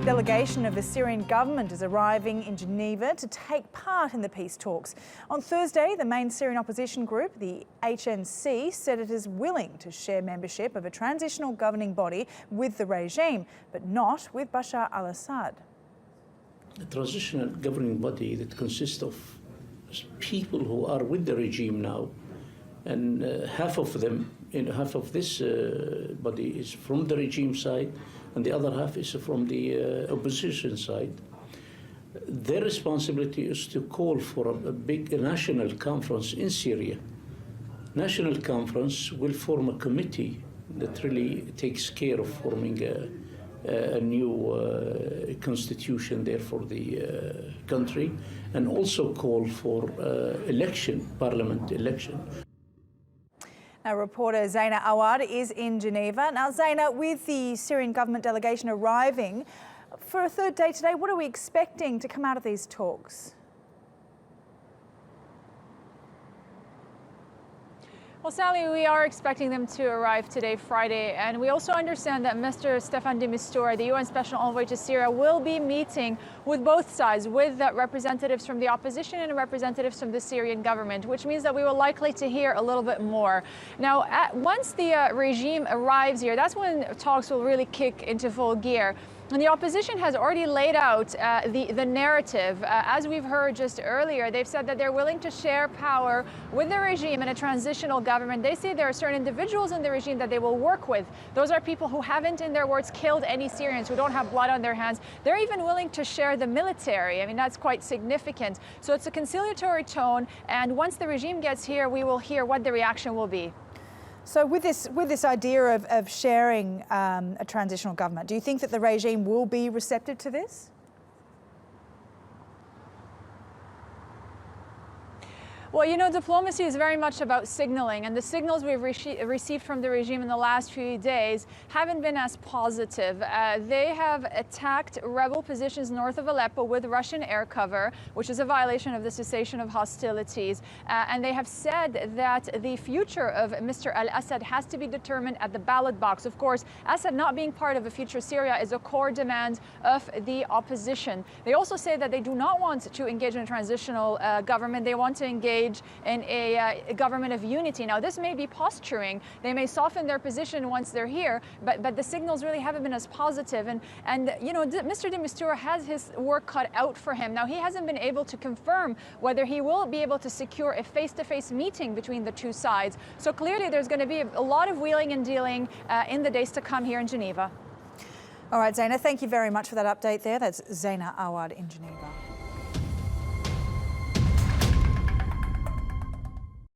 delegation of the Syrian government is arriving in Geneva to take part in the peace talks. On Thursday, the main Syrian opposition group, the HNC, said it is willing to share membership of a transitional governing body with the regime, but not with Bashar al-Assad. A transitional governing body that consists of people who are with the regime now, and half of them, half of this body is from the regime side, and the other half is from the opposition side. Their responsibility is to call for a big national conference in Syria. National conference will form a committee that really takes care of forming a new constitution there for the country, and also call for parliament election. Now, reporter Zeina Awad is in Geneva. Now, Zeina, with the Syrian government delegation arriving for a third day today, what are we expecting to come out of these talks? Well, Sally, we are expecting them to arrive today, Friday, and we also understand that Mr. Staffan de Mistura, the UN Special Envoy to Syria, will be meeting with both sides, with representatives from the opposition and representatives from the Syrian government, which means that we will likely to hear a little bit more. Now, once the regime arrives here, that's when talks will really kick into full gear. And the opposition has already laid out the narrative. As we've heard just earlier, they've said that they're willing to share power with the regime and a transitional government. They say there are certain individuals in the regime that they will work with. Those are people who haven't, in their words, killed any Syrians, who don't have blood on their hands. They're even willing to share the military. I mean, that's quite significant. So it's a conciliatory tone. And once the regime gets here, we will hear what the reaction will be. So with this idea of sharing a transitional government, do you think that the regime will be receptive to this? Well, you know, diplomacy is very much about signaling, and the signals we've received from the regime in the last few days haven't been as positive. They have attacked rebel positions north of Aleppo with Russian air cover, which is a violation of the cessation of hostilities. And they have said that the future of Mr. al-Assad has to be determined at the ballot box. Of course, Assad not being part of a future Syria is a core demand of the opposition. They also say that they do not want to engage in a transitional government. They want to engage in a government of unity. Now, this may be posturing. They may soften their position once they're here, but the signals really haven't been as positive. And you know, Mr. de Mistura has his work cut out for him. Now, he hasn't been able to confirm whether he will be able to secure a face-to-face meeting between the two sides. So clearly, there's going to be a lot of wheeling and dealing in the days to come here in Geneva. All right, Zeina, thank you very much for that update there. That's Zeina Awad in Geneva.